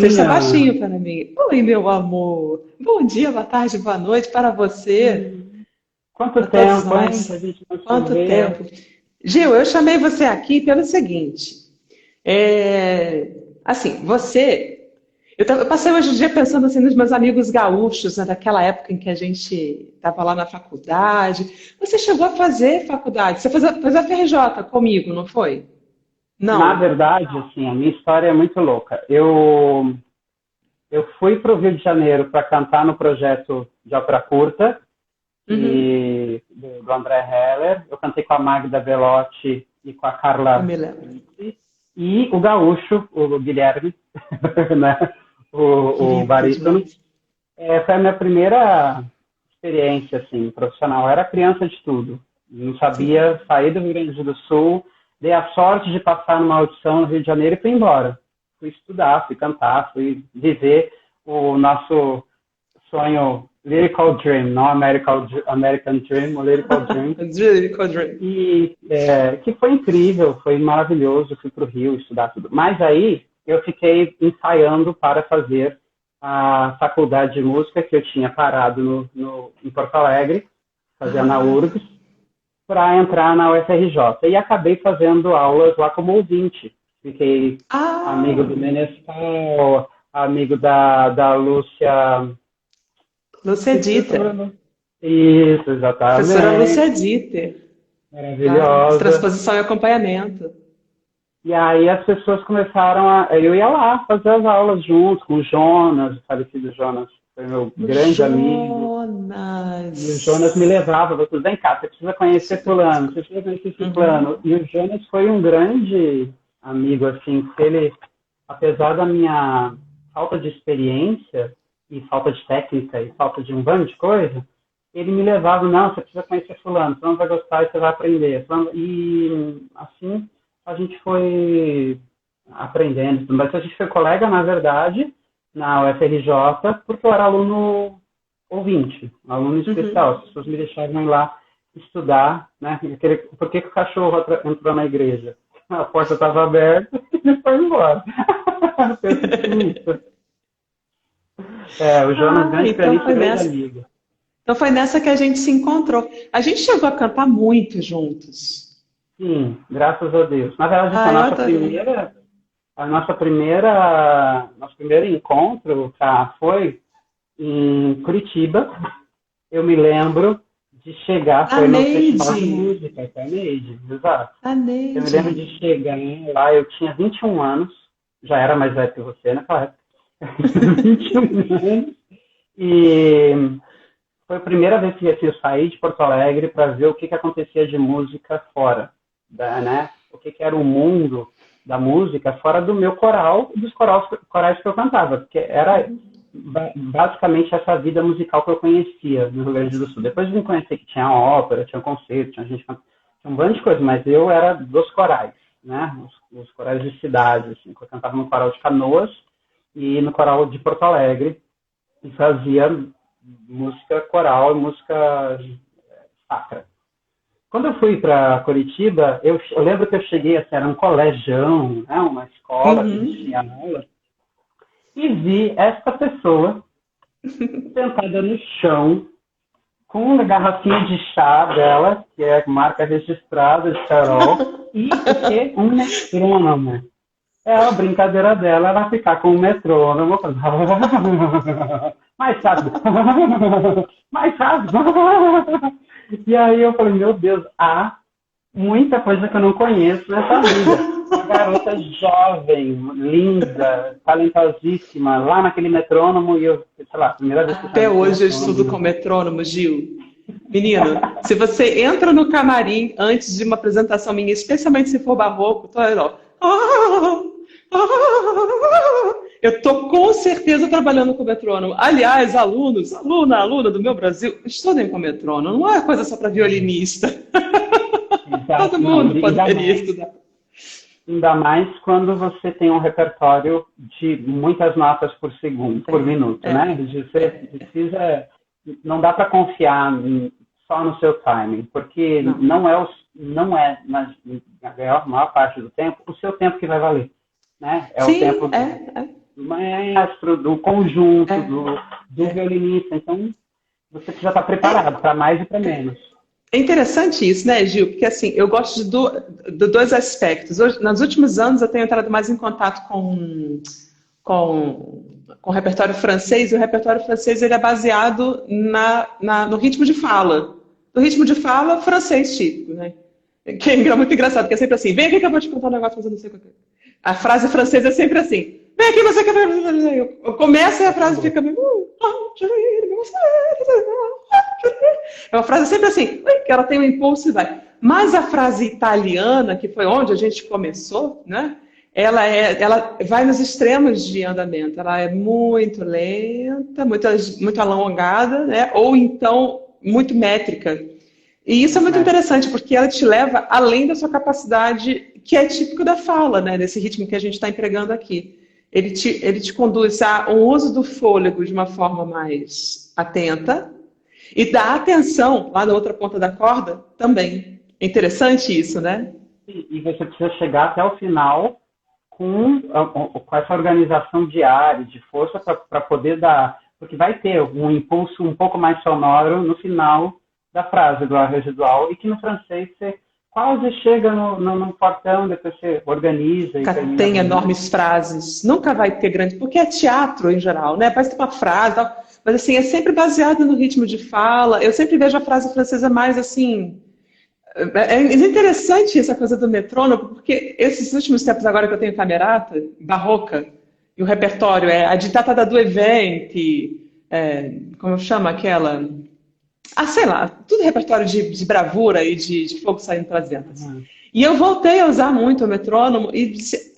Você está Minha, baixinho para mim. Oi, meu amor. Bom dia, boa tarde, boa noite para você, quanto para todos tempo, hein, que a nós. gente não se Quanto vê. tempo. Gil, eu chamei você aqui pelo seguinte. É, assim, eu passei hoje o dia pensando assim nos meus amigos gaúchos, né, daquela época em que a gente estava lá na faculdade. Você chegou a fazer faculdade? Você fez a FRJ comigo, não foi? Na Não. verdade, assim, a minha história é muito louca. Eu fui para o Rio de Janeiro para cantar no projeto de ópera curta Uhum. do André Heller. Eu cantei com a Magda Belotti e com a Eu Carla me lembro. Ricci. E o gaúcho, o Guilherme, né, o Querido barítono. demais. Foi a minha primeira experiência assim, profissional. Eu era criança de tudo. Não Sim. sabia sair do Rio Grande do Sul. Dei a sorte de passar numa audição no Rio de Janeiro e fui embora. Fui estudar, fui cantar, fui viver o nosso sonho lyrical dream, não American dream, o lyrical dream. It's really quadrant. E que foi incrível, foi maravilhoso. Fui para o Rio estudar tudo. Mas aí eu fiquei ensaiando para fazer a faculdade de música que eu tinha parado em Porto Alegre, fazia na Ah, URGS, para entrar na UFRJ. E acabei fazendo aulas lá como ouvinte. Fiquei amigo ah, do Menescal, amigo da Lúcia. Lúcia Esqueci o Dieter. sobrenome. Isso, Professora Lúcia exatamente. Dieter, lá, de Maravilhosa. transposição e acompanhamento. E aí as pessoas começaram a. Eu ia lá fazer as aulas junto com o Jonas, o falecido Jonas, foi meu O grande amigo. E o Jonas me Jonas. levava, falou, tudo bem cá, você precisa conhecer Super fulano, clássico. você precisa conhecer esse plano. Uhum. E o Jonas foi um grande amigo, assim, que ele, apesar da minha falta de experiência e falta de técnica e falta de um bando de coisa, ele me levava, não, você precisa conhecer fulano, fulano vai gostar e você vai aprender. E assim a gente foi aprendendo. Mas a gente foi colega, na verdade, na UFRJ, porque eu era aluno ouvinte, aluno especial. As Uhum. pessoas me deixavam ir lá estudar, né? Por que o cachorro entrou na igreja? A porta estava aberta e ele foi embora. Foi tipo isso. O Jonas Ah, grande então pianista, foi grande nessa. amigo. Então foi nessa que a gente se encontrou. A gente chegou a cantar muito juntos. Sim, graças a Deus. Na verdade, assim, Ah, eu adorei. nosso primeiro encontro, tá, foi em Curitiba. Eu me lembro de chegar, A foi no Festival Neide. de Música, que é a Neide, exato. A Eu me lembro Neide. de chegar lá, eu tinha 21 anos, já era mais velho que você naquela época. 21 anos, e foi a primeira vez que assim, eu saí de Porto Alegre para ver o que acontecia de música fora, né? O que era o mundo da música fora do meu coral, dos corais que eu cantava, porque era basicamente essa vida musical que eu conhecia no Rio Grande do Sul. Depois eu vim conhecer que tinha ópera, tinha concerto, tinha gente cantando, tinha um bando de coisas, mas eu era dos corais, né? Os corais de cidade, assim, eu cantava no coral de Canoas e no coral de Porto Alegre e fazia música coral e música sacra. Quando eu fui para Curitiba, eu lembro que eu cheguei, assim, era um colegião, né, uma escola que a gente Uhum. tinha aula, e vi esta pessoa sentada no chão, com uma garrafinha de chá dela, que é marca registrada de Carol, e o quê? Um metrônomo. A brincadeira dela era ficar com o metrônomo, mais rápido, mais rápido. E aí eu falei, meu Deus, há muita coisa que eu não conheço nessa vida. Uma garota jovem, linda, talentosíssima, lá naquele metrônomo, e eu, sei lá, primeira vez que eu Até senti esse hoje eu estudo metrônomo. com metrônomo, Gil. Menino, se você entra no camarim antes de uma apresentação minha, especialmente se for barroco, tô aí, ó. Eu tô com certeza trabalhando com metrônomo. Aliás, aluna do meu Brasil, estudem com metrônomo. Não é coisa só para violinista. Todo Exato, não, mundo poderia estudar. ainda mais quando você tem um repertório de muitas notas por segundo, por Tem. minuto, né? Você precisa, não dá para confiar só no seu timing, porque Não. não é na maior parte do tempo o seu tempo que vai valer, né? É o Sim, tempo é. maestro, do conjunto, É, do é. violinista. Então, você precisa estar preparado para mais e para menos. É interessante isso, né, Gil? Porque assim, eu gosto de dois aspectos. Hoje, nos últimos anos eu tenho entrado mais em contato com, com o repertório francês, e o repertório francês ele é baseado no ritmo de fala. No ritmo de fala francês típico, né? Que é muito engraçado, porque é sempre assim, vem aqui que eu vou te contar um negócio, mas eu não sei o que é. A frase francesa é sempre assim, vem aqui, você quer... Eu começo e a frase fica meio... É uma frase sempre assim, que ela tem um impulso e vai. Mas a frase italiana, que foi onde a gente começou, né? Ela vai nos extremos de andamento. Ela é muito lenta, muito alongada, né? Ou então muito métrica. E isso é muito interessante, porque ela te leva além da sua capacidade, que é típico da fala, né? Desse ritmo que a gente está empregando aqui. Ele te conduz a um uso do fôlego de uma forma mais atenta e da atenção, lá na outra ponta da corda, também. É interessante isso, né? E você precisa chegar até o final com essa organização diária, de força, para poder dar. Porque vai ter um impulso um pouco mais sonoro no final da frase do ar residual, e que no francês você quase chega no portão, depois você organiza e Nunca termina tem bonito. enormes frases, nunca vai ter grande, porque é teatro em geral, né? Parece ter uma frase, tal, mas assim, é sempre baseado no ritmo de fala. Eu sempre vejo a frase francesa mais assim. É interessante essa coisa do metrônomo, porque esses últimos tempos agora que eu tenho camerata barroca, e o repertório é a ditata da Due Venti, como chama aquela? Ah, sei lá, tudo repertório de bravura e de fogo saindo pelas ventas. Uhum. E eu voltei a usar muito o metrônomo e disse,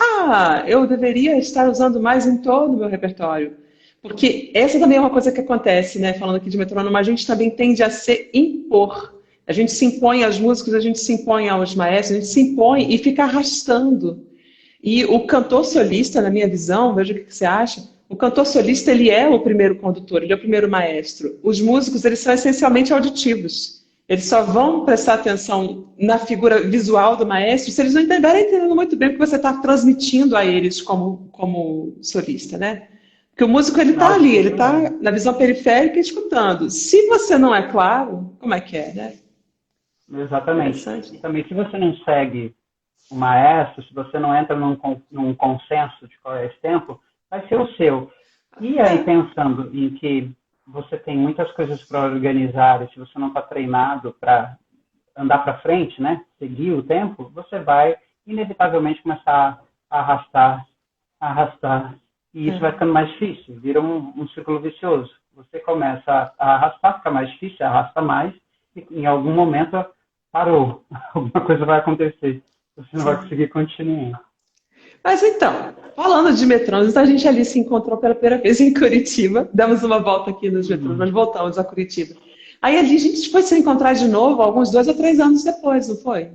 eu deveria estar usando mais em todo o meu repertório. Porque essa também é uma coisa que acontece, né? Falando aqui de metrônomo, a gente também tende a se impor. A gente se impõe aos músicos, a gente se impõe aos maestros, a gente se impõe e fica arrastando. E o cantor solista, na minha visão, veja o que você acha, o cantor solista ele é o primeiro condutor, ele é o primeiro maestro. Os músicos eles são essencialmente auditivos. Eles só vão prestar atenção na figura visual do maestro se eles não estiverem entendendo muito bem o que você está transmitindo a eles como solista, né? Porque o músico ele está ali, ele está na visão periférica escutando. Se você não é claro, como é que é, né? Exatamente. E Interessante. também, se você não segue o maestro, se você não entra num consenso de qual é esse tempo, vai ser o seu. E aí, É. pensando em que você tem muitas coisas para organizar, e se você não está treinado para andar para frente, né, seguir o tempo, você vai inevitavelmente começar a arrastar, arrastar, e isso vai É. ficando mais difícil, vira um círculo vicioso. Você começa a arrastar, fica mais difícil, arrasta mais, e em algum momento parou, alguma coisa vai acontecer, você não vai conseguir continuar. Mas então, falando de metrônomos, a gente ali se encontrou pela primeira vez em Curitiba, demos uma volta aqui nos metrônomos, nós voltamos a Curitiba. Aí ali a gente foi se encontrar de novo alguns 2 ou 3 anos depois, não foi?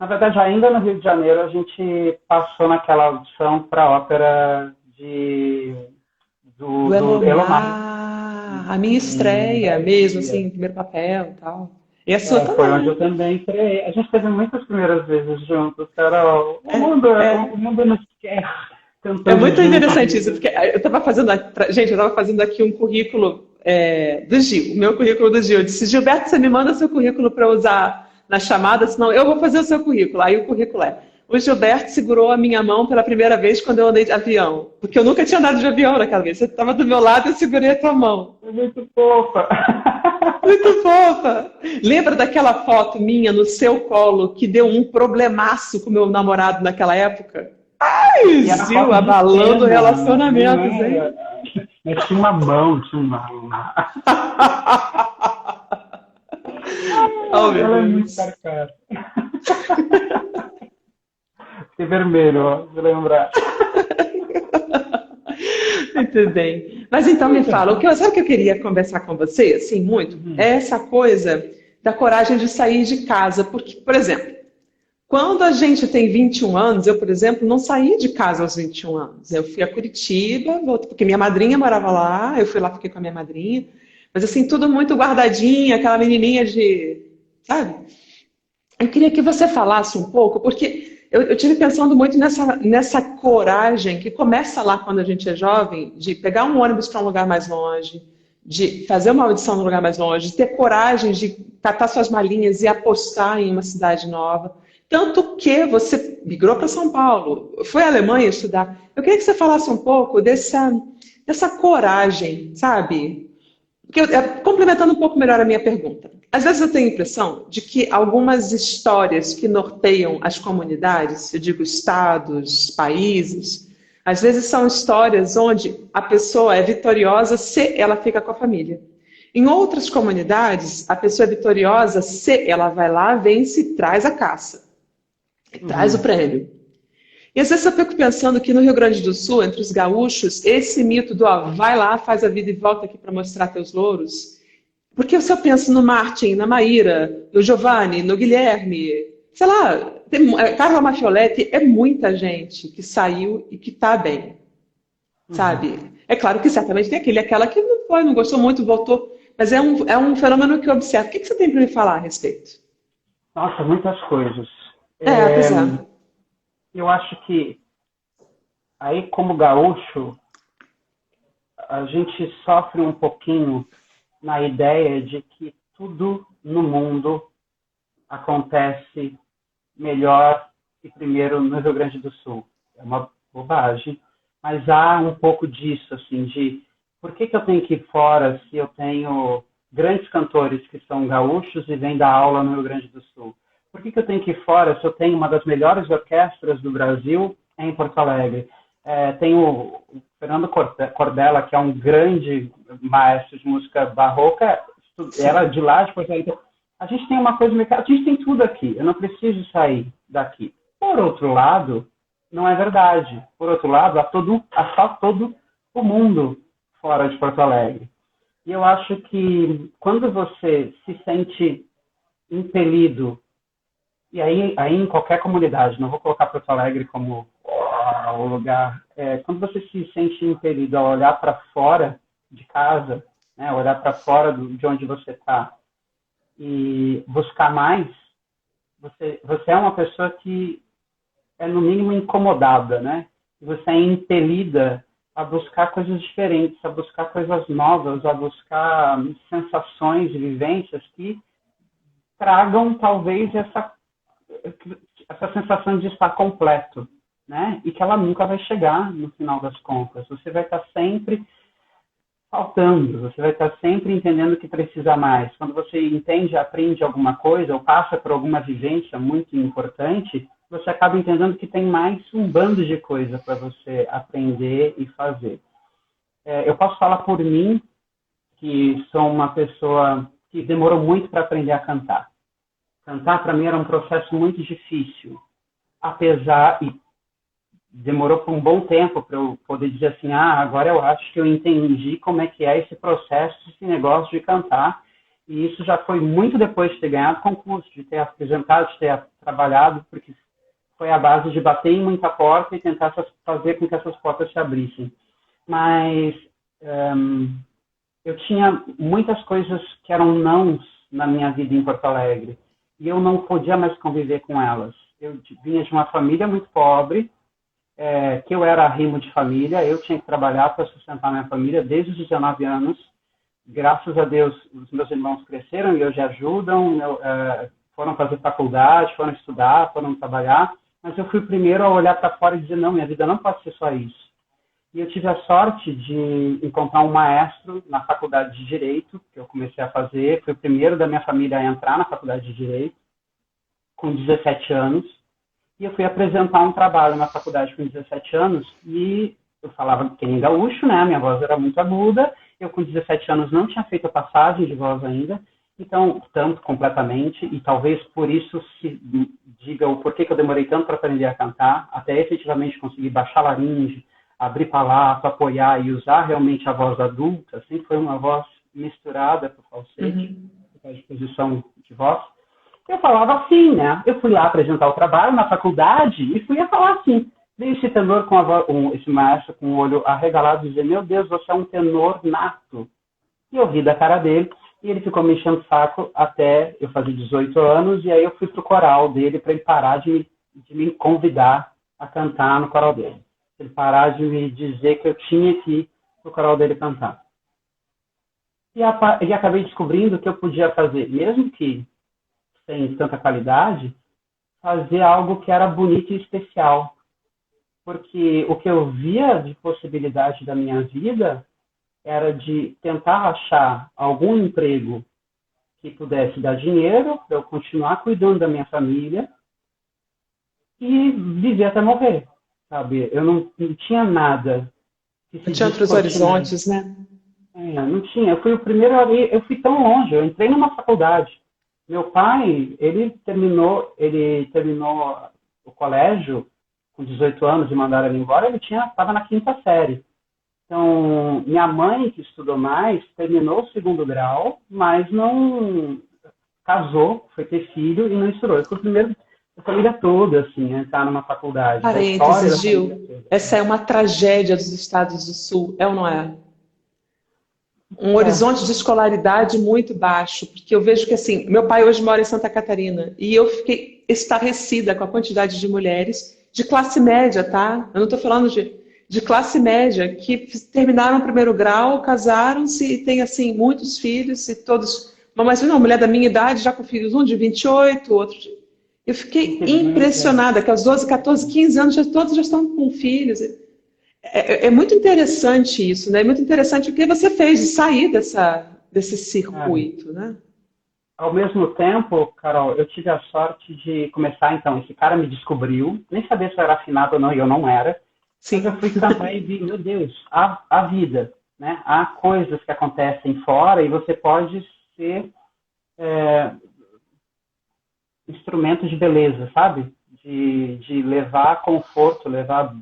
Na verdade, ainda no Rio de Janeiro, a gente passou naquela audição para a ópera Do do Elomar. Elomar, a minha Em estreia mesmo, Brasília. assim, primeiro papel e tal. E a sua Foi onde eu também. também criei. A gente teve muitas primeiras vezes juntos, Carol. É, O mundo nos quer é cantando muito interessante isso, juntos. porque eu estava fazendo, gente, eu estava fazendo aqui um currículo do Gil, o meu currículo do Gil. Eu disse, Gilberto, você me manda seu currículo para usar na chamada, senão eu vou fazer o seu currículo. Aí o currículo o Gilberto segurou a minha mão pela primeira vez quando eu andei de avião, porque eu nunca tinha andado de avião naquela vez. Você estava do meu lado e eu segurei a tua mão. É muito fofa. Muito fofa! Lembra daquela foto minha no seu colo que deu um problemaço com meu namorado naquela época? Ai, E era Gil, foto de abalando cena, não relacionamentos, hein? era? Mas tinha uma mão, tinha uma. Oh, meu Ela é muito Deus. carcada. Fiquei vermelho, ó, de lembrar. Muito bem. Mas então me fala, sabe o que eu queria conversar com você, assim, muito? É Uhum. essa coisa da coragem de sair de casa. Porque, por exemplo, quando a gente tem 21 anos, eu, por exemplo, não saí de casa aos 21 anos. Eu fui a Curitiba, voltei, porque minha madrinha morava lá, eu fui lá, fiquei com a minha madrinha. Mas assim, tudo muito guardadinho, aquela menininha de, sabe? Eu queria que você falasse um pouco, porque eu tive pensando muito nessa coragem que começa lá quando a gente é jovem, de pegar um ônibus para um lugar mais longe, de fazer uma audição num lugar mais longe, de ter coragem de catar suas malinhas e apostar em uma cidade nova. Tanto que você migrou para São Paulo, foi à Alemanha estudar. Eu queria que você falasse um pouco dessa coragem, sabe? Complementando um pouco melhor a minha pergunta. Às vezes eu tenho a impressão de que algumas histórias que norteiam as comunidades, eu digo estados, países, às vezes são histórias onde a pessoa é vitoriosa se ela fica com a família. Em outras comunidades, a pessoa é vitoriosa se ela vai lá, vence e traz a caça, traz o prêmio. E às vezes eu fico pensando que no Rio Grande do Sul, entre os gaúchos, esse mito do vai lá, faz a vida e volta aqui para mostrar teus louros. Porque se eu penso no Martin, na Maíra, no Giovanni, no Guilherme, sei lá, Carla Mafioletti, é muita gente que saiu e que está bem, sabe? É claro que certamente tem aquela que não foi, não gostou muito, voltou. Mas é um fenômeno que eu observo. O que você tem para me falar a respeito? Nossa, muitas coisas. Pois é. Eu acho que aí, como gaúcho, a gente sofre um pouquinho na ideia de que tudo no mundo acontece melhor e primeiro no Rio Grande do Sul. É uma bobagem, mas há um pouco disso, assim, de por que eu tenho que ir fora se eu tenho grandes cantores que são gaúchos e vêm dar aula no Rio Grande do Sul? Por que eu tenho que ir fora se eu tenho uma das melhores orquestras do Brasil em Porto Alegre? Tem o Fernando Cordella, que é um grande maestro de música barroca, era de lá, de Porto Alegre. A gente tem uma coisa, a gente tem tudo aqui, eu não preciso sair daqui. Por outro lado, não é verdade. Por outro lado, há só todo o mundo fora de Porto Alegre. E eu acho que quando você se sente impelido, e aí em qualquer comunidade, não vou colocar Porto Alegre como o lugar, quando você se sente impelido a olhar para fora de casa, né, olhar para fora de onde você está e buscar mais, você é uma pessoa que é no mínimo incomodada, né? Você é impelida a buscar coisas diferentes, a buscar coisas novas, a buscar sensações e vivências que tragam talvez essa sensação de estar completo, né? E que ela nunca vai chegar no final das contas. Você vai estar sempre faltando, você vai estar sempre entendendo que precisa mais. Quando você entende, aprende alguma coisa ou passa por alguma vivência muito importante, você acaba entendendo que tem mais um bando de coisa para você aprender e fazer. Eu posso falar por mim, que sou uma pessoa que demorou muito para aprender a cantar. Cantar, para mim, era um processo muito difícil. E demorou por um bom tempo para eu poder dizer assim, agora eu acho que eu entendi como é que é esse processo, esse negócio de cantar. E isso já foi muito depois de ter ganhado concurso, de ter apresentado, de ter trabalhado, porque foi a base de bater em muita porta e tentar fazer com que essas portas se abrissem. Mas eu tinha muitas coisas que eram nãos na minha vida em Porto Alegre. E eu não podia mais conviver com elas. Eu vinha de uma família muito pobre, que eu era arrimo de família, eu tinha que trabalhar para sustentar minha família desde os 19 anos. Graças a Deus, os meus irmãos cresceram e hoje ajudam, foram fazer faculdade, foram estudar, foram trabalhar, mas eu fui o primeiro a olhar para fora e dizer, não, minha vida não pode ser só isso. E eu tive a sorte de encontrar um maestro na faculdade de Direito, que eu comecei a fazer. Fui o primeiro da minha família a entrar na faculdade de Direito, com 17 anos. E eu fui apresentar um trabalho na faculdade com 17 anos e eu falava que nem gaúcho, né? Minha voz era muito aguda. Eu, com 17 anos, não tinha feito a passagem de voz ainda. Então, tanto completamente, e talvez por isso se diga o porquê que eu demorei tanto para aprender a cantar, até efetivamente conseguir baixar a laringe, abrir palato, apoiar e usar realmente a voz adulta. Sempre foi uma voz misturada para o falsete, para a posição de voz. Eu falava assim, né? Eu fui lá apresentar o trabalho na faculdade e fui a falar assim. Veio esse tenor esse maestro com o olho arregalado e dizer, meu Deus, você é um tenor nato. E eu ri da cara dele e ele ficou me enchendo o saco até eu fazer 18 anos e aí eu fui pro coral dele para ele parar de de me convidar a cantar no coral dele. Ele parar de me dizer que eu tinha que ir no coral dele cantar. E acabei descobrindo que eu podia fazer, mesmo que sem tanta qualidade, fazer algo que era bonito e especial. Porque o que eu via de possibilidade da minha vida era de tentar achar algum emprego que pudesse dar dinheiro para eu continuar cuidando da minha família e viver até morrer, sabe? Eu não tinha nada que se Não tinha outros horizontes, né? Não tinha. Eu fui o primeiro, eu fui tão longe, eu entrei numa faculdade. Meu pai, ele terminou o colégio com 18 anos e mandaram ele embora, ele estava na quinta série. Então, minha mãe, que estudou mais, terminou o segundo grau, mas não casou, foi ter filho e não estudou. Eu fui o primeiro da família toda, assim, a entrar numa faculdade. Parênteses, Gil, essa é uma tragédia dos estados do Sul, é ou não é? Um horizonte de escolaridade muito baixo, porque eu vejo que, assim, meu pai hoje mora em Santa Catarina, e eu fiquei estarrecida com a quantidade de mulheres de classe média, tá? Eu não estou falando de classe média, que terminaram o primeiro grau, casaram-se e têm, assim, muitos filhos, e todos... Mas uma mulher da minha idade, já com filhos, um de 28, outro de... Eu fiquei impressionada, que aos 12, 14, 15 anos, todos já estão com filhos. É muito interessante isso, né? É muito interessante o que você fez de sair desse circuito, né? Ao mesmo tempo, Carol, eu tive a sorte de começar, então, esse cara me descobriu, nem sabia se eu era afinado ou não, e eu não era. Sim. Mas eu fui cantar e vi, meu Deus, a vida, né? Há coisas que acontecem fora e você pode ser instrumento de beleza, sabe? De levar conforto, levar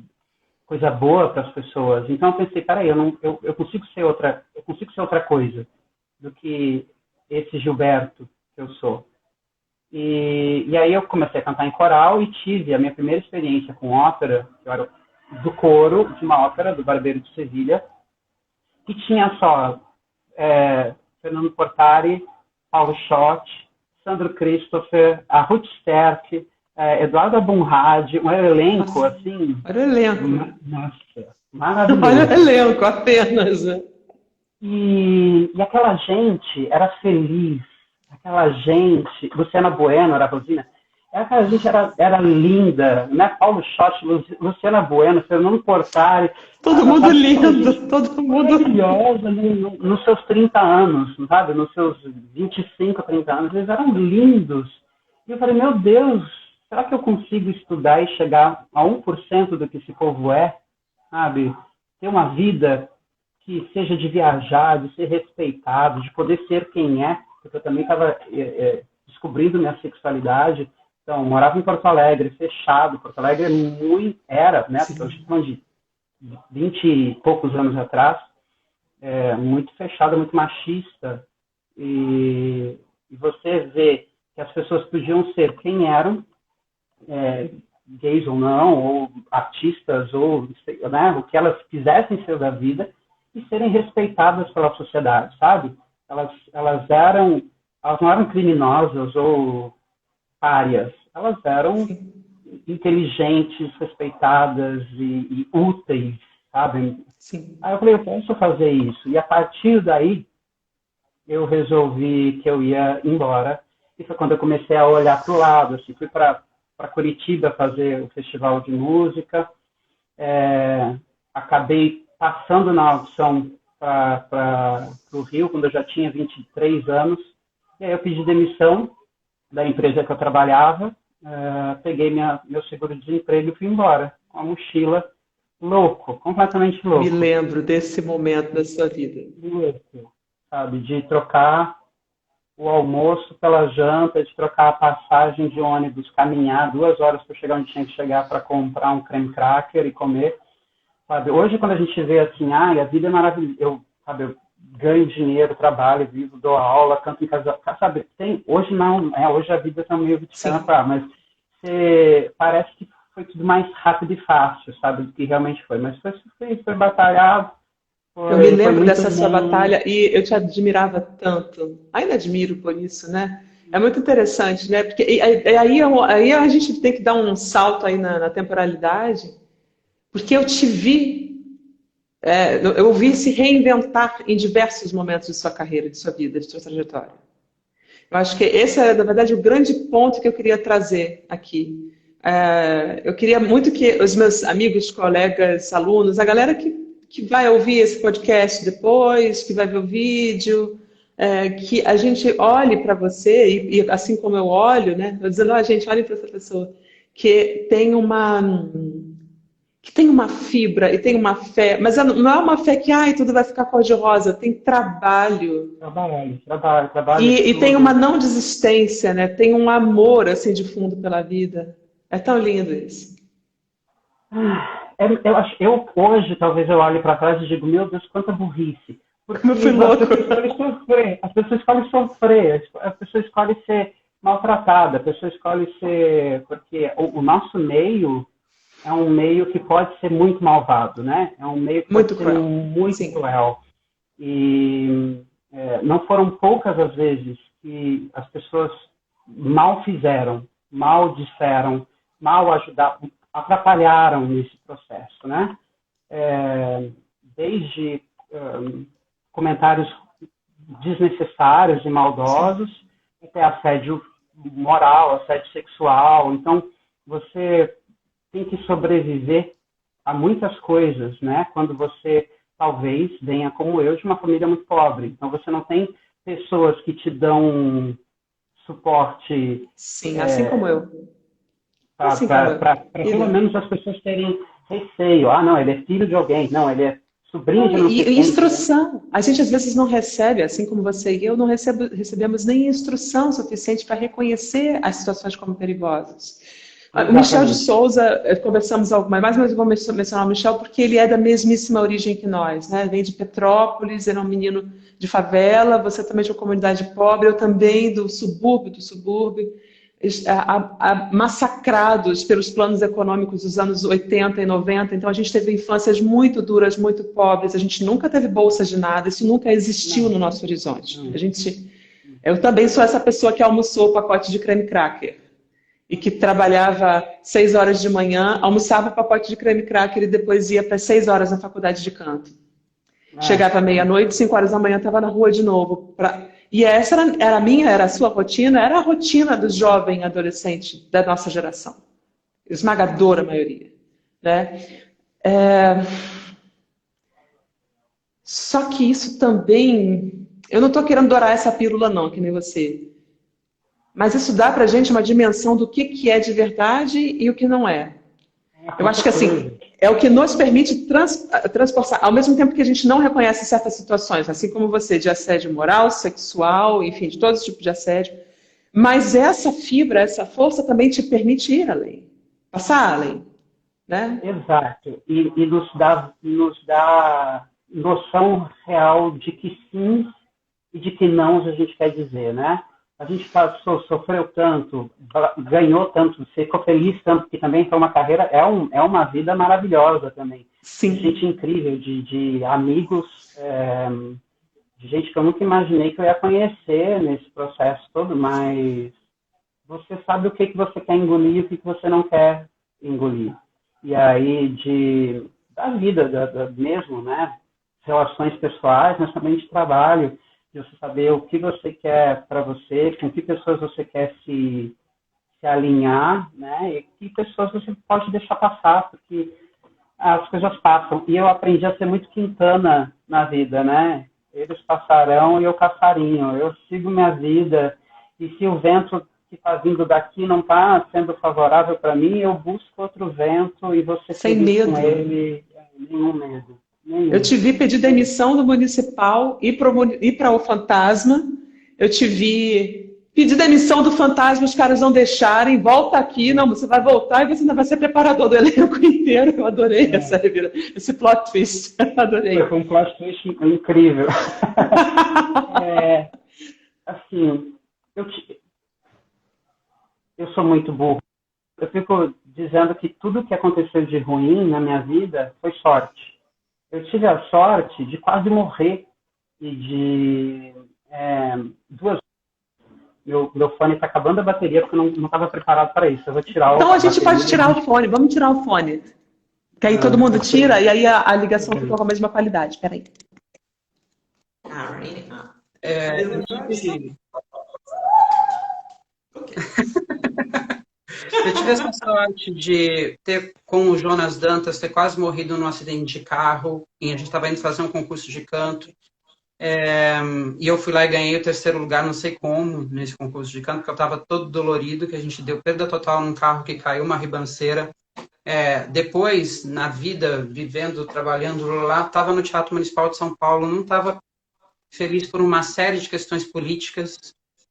coisa boa para as pessoas. Então eu pensei, peraí, eu consigo ser outra coisa do que esse Gilberto que eu sou. E aí eu comecei a cantar em coral e tive a minha primeira experiência com ópera, que eu era do coro de uma ópera do Barbeiro de Sevilha, que tinha só Fernando Portari, Paulo Schott, Sandro Christopher, a Ruth Sterck, Eduardo Abumrad, um elenco, nossa, assim... Olha o elenco. Nossa, maravilhoso. Olha o elenco, apenas. E aquela gente era feliz, aquela gente... Luciana Bueno era a Rosina. Aquela gente era linda, né? Paulo Schott, Luciana Bueno, Fernando Portari. Todo mundo lindo, todo mundo... Maravilhosa, nos seus 30 anos, sabe? Nos seus 25, 30 anos, eles eram lindos. E eu falei, meu Deus, será que eu consigo estudar e chegar a 1% do que esse povo é? Sabe? Ter uma vida que seja de viajar, de ser respeitado, de poder ser quem é, porque eu também estava descobrindo minha sexualidade. Então, morava em Porto Alegre, fechado. Porto Alegre era, né? Porque eu estou falando de 20 e poucos anos atrás, muito fechado, muito machista. E você vê que as pessoas podiam ser quem eram, gays ou não, ou artistas, ou né, o que elas quisessem ser da vida, e serem respeitadas pela sociedade, sabe? Elas não eram criminosas ou párias, elas eram inteligentes, respeitadas e úteis, sabe? Sim. Aí eu falei, eu posso fazer isso. E a partir daí, eu resolvi que eu ia embora. E foi quando eu comecei a olhar para o lado. Assim, fui para Curitiba fazer o festival de música. Acabei passando na audição para o Rio, quando eu já tinha 23 anos. E aí eu pedi demissão da empresa que eu trabalhava, peguei meu seguro-desemprego e fui embora, com a mochila louco, completamente louco. Me lembro desse momento da sua vida. Louco, sabe, de trocar o almoço pela janta, de trocar a passagem de ônibus, caminhar 2 horas para chegar onde tinha que chegar para comprar um creme cracker e comer, sabe. Hoje, quando a gente vê assim, a vida é maravilhosa, eu ganho dinheiro, trabalho, vivo, dou aula, canto em casa, sabe, hoje não, hoje a vida está meio diferente, mas parece que foi tudo mais rápido e fácil, sabe, do que realmente foi, mas foi batalhado. Eu me lembro dessa sua batalha e eu te admirava tanto, ainda admiro por isso, né? É muito interessante, né? Porque aí a gente tem que dar um salto aí na temporalidade, porque eu te vi, eu vi se reinventar em diversos momentos de sua carreira, de sua vida, de sua trajetória. Eu acho que esse é, na verdade, o grande ponto que eu queria trazer aqui. Eu queria muito que os meus amigos, colegas, alunos, a galera que vai ouvir esse podcast depois, que vai ver o vídeo, que a gente olhe para você, e assim como eu olho, né? Eu dizendo, gente, olhe para essa pessoa que tem uma fibra e tem uma fé, mas não é uma fé que tudo vai ficar cor-de-rosa, tem trabalho. Trabalho, E tem estudo. uma não desistência, né? Tem um amor assim de fundo pela vida. É tão lindo isso. Eu hoje, talvez eu olhe para trás e digo, meu Deus, quanta burrice. Porque Como eu fui as louco. pessoas escolhem sofrer, as pessoas escolhem sofrer, a pessoa escolhe ser maltratada, a pessoa escolhe ser... Porque o nosso meio é um meio que pode ser muito malvado, né? É um meio que pode Muito ser cruel. muito Sim. cruel. E não foram poucas as vezes que as pessoas mal fizeram, mal disseram, mal ajudaram, atrapalharam nesse processo, né? Desde comentários desnecessários e maldosos, até assédio moral, assédio sexual. Então, você tem que sobreviver a muitas coisas, né? Quando você, talvez, venha como eu, de uma família muito pobre. Então, você não tem pessoas que te dão suporte Sim, assim como eu. Assim como eu. para pelo menos as pessoas terem receio. Não, ele é filho de alguém. Não, ele é sobrinho de não sei E quem. instrução. A gente às vezes não recebe, assim como você e eu, não recebemos nem instrução suficiente para reconhecer as situações como perigosas. O Michel de Exatamente. Souza, conversamos algumas mais, mas eu vou mencionar o Michel porque ele é da mesmíssima origem que nós, né? Vem de Petrópolis, ele é um menino de favela, você também de uma comunidade pobre, eu também do subúrbio, massacrados pelos planos econômicos dos anos 80 e 90. Então, a gente teve infâncias muito duras, muito pobres. A gente nunca teve bolsa de nada. Isso nunca existiu no nosso horizonte. Eu também sou essa pessoa que almoçou o pacote de creme cracker e que trabalhava 6 horas de manhã, almoçava o pacote de creme cracker e depois ia para 6 horas na faculdade de canto. Chegava meia-noite, 5 horas da manhã, estava na rua de novo. E essa era a sua rotina, era a rotina do jovem adolescente da nossa geração. Esmagadora maioria. Né? Só que isso também... Eu não estou querendo dourar essa pílula, não, que nem você. Mas isso dá para a gente uma dimensão do que é de verdade e o que não é. Eu acho que assim, é o que nos permite transportar, ao mesmo tempo que a gente não reconhece certas situações, assim como você, de assédio moral, sexual, enfim, de todo tipo de assédio. Mas essa fibra, essa força também te permite ir além, passar além. Né? Exato. E nos dá noção real de que sim e de que não a gente quer dizer, né? A gente sofreu tanto, ganhou tanto, ficou feliz tanto, que também foi uma carreira, é uma vida maravilhosa também. Sim. De gente incrível, de amigos, de gente que eu nunca imaginei que eu ia conhecer nesse processo todo, mas você sabe o que você quer engolir e o que você não quer engolir. E aí, da vida mesmo, né? Relações pessoais, mas também de trabalho, de você saber o que você quer para você, com que pessoas você quer se alinhar, né? E que pessoas você pode deixar passar, porque as coisas passam. E eu aprendi a ser muito Quintana na vida, né? Eles passarão e eu passarinho. Eu sigo minha vida e se o vento que está vindo daqui não está sendo favorável para mim, eu busco outro vento e você sem feliz medo. Com ele, nenhum medo. Eu te vi pedir demissão do municipal, ir para o fantasma. Eu te vi pedir demissão do fantasma, os caras não deixarem. Volta aqui, não, você vai voltar e você ainda vai ser preparador do elenco inteiro. Eu adorei esse plot twist. Adorei. Foi um plot twist incrível. Assim, eu sou muito burro. Eu fico dizendo que tudo que aconteceu de ruim na minha vida foi sorte. Eu tive a sorte de quase morrer e de meu fone está acabando a bateria porque eu não estava preparado para isso. Eu vou tirar Então a gente bateria pode tirar o fone, vamos tirar o fone. Que aí todo mundo tira e aí a ligação fica com a mesma qualidade. Peraí. Eu tive... Eu tive essa sorte de ter, com o Jonas Dantas, ter quase morrido num acidente de carro, e a gente estava indo fazer um concurso de canto, e eu fui lá e ganhei o terceiro lugar, não sei como, nesse concurso de canto, porque eu estava todo dolorido, que a gente deu perda total num carro que caiu uma ribanceira. Depois, na vida, vivendo, trabalhando lá, estava no Teatro Municipal de São Paulo, não estava feliz por uma série de questões políticas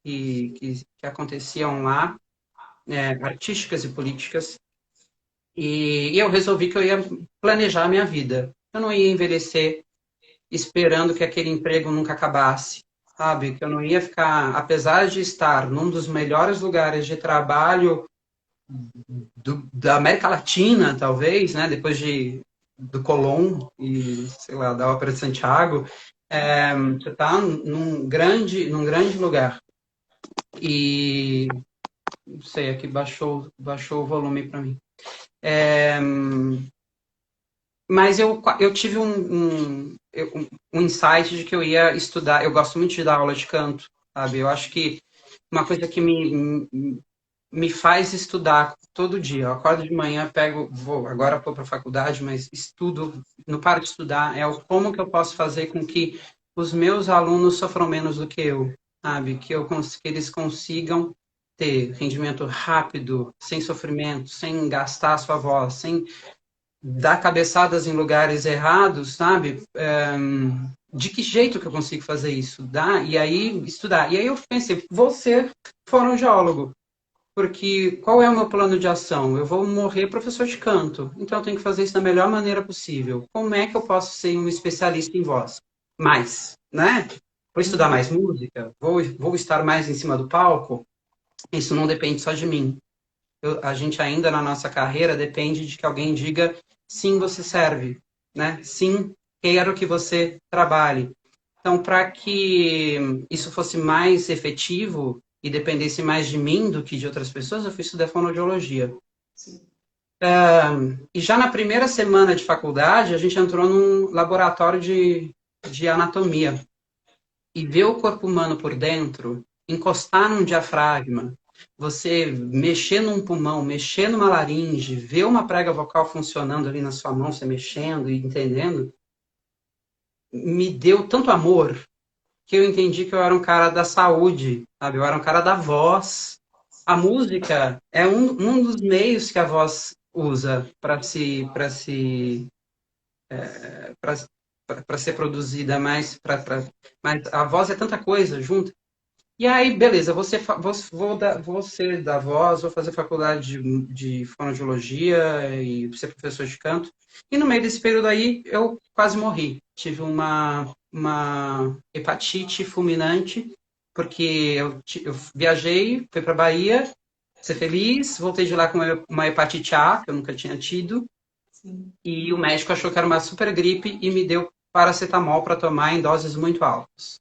que aconteciam lá, artísticas e políticas, e eu resolvi que eu ia planejar a minha vida. Eu não ia envelhecer esperando que aquele emprego nunca acabasse, sabe? Que eu não ia ficar, apesar de estar num dos melhores lugares de trabalho da América Latina, talvez, né? Depois do Colón e, sei lá, da Ópera de Santiago, você está num grande lugar. E não sei, aqui baixou o volume para mim. Mas eu tive um insight de que eu ia estudar. Eu gosto muito de dar aula de canto, sabe? Eu acho que uma coisa que me faz estudar todo dia. Eu acordo de manhã, agora vou para a faculdade, mas estudo, não paro de estudar. Como que eu posso fazer com que os meus alunos sofram menos do que eu, sabe? Que eles consigam ter rendimento rápido, sem sofrimento, sem gastar a sua voz, sem dar cabeçadas em lugares errados, sabe? De que jeito que eu consigo fazer isso? E aí, estudar. E aí eu pensei, vou ser fonoaudiólogo. Porque qual é o meu plano de ação? Eu vou morrer professor de canto. Então eu tenho que fazer isso da melhor maneira possível. Como é que eu posso ser um especialista em voz? Mais, né? Vou estudar mais música? Vou estar mais em cima do palco? Isso não depende só de mim. A gente ainda na nossa carreira depende de que alguém diga sim, você serve, né? Sim, quero que você trabalhe. Então, para que isso fosse mais efetivo e dependesse mais de mim do que de outras pessoas, eu fui estudar fonoaudiologia. E já na primeira semana de faculdade, a gente entrou num laboratório de anatomia. E ver o corpo humano por dentro, encostar num diafragma, você mexer num pulmão, mexer numa laringe, ver uma prega vocal funcionando ali na sua mão, você mexendo e entendendo, me deu tanto amor que eu entendi que eu era um cara da saúde, sabe? Eu era um cara da voz. A música é um dos meios que a voz usa para ser produzida, mas a voz é tanta coisa junto. E aí, beleza, vou ser da voz, vou fazer faculdade de fonoaudiologia e ser professor de canto. E no meio desse período aí, eu quase morri. Tive uma hepatite fulminante, porque eu viajei, fui para Bahia, ser feliz, voltei de lá com uma hepatite A, que eu nunca tinha tido. Sim. E o médico achou que era uma super gripe e me deu paracetamol para tomar em doses muito altas.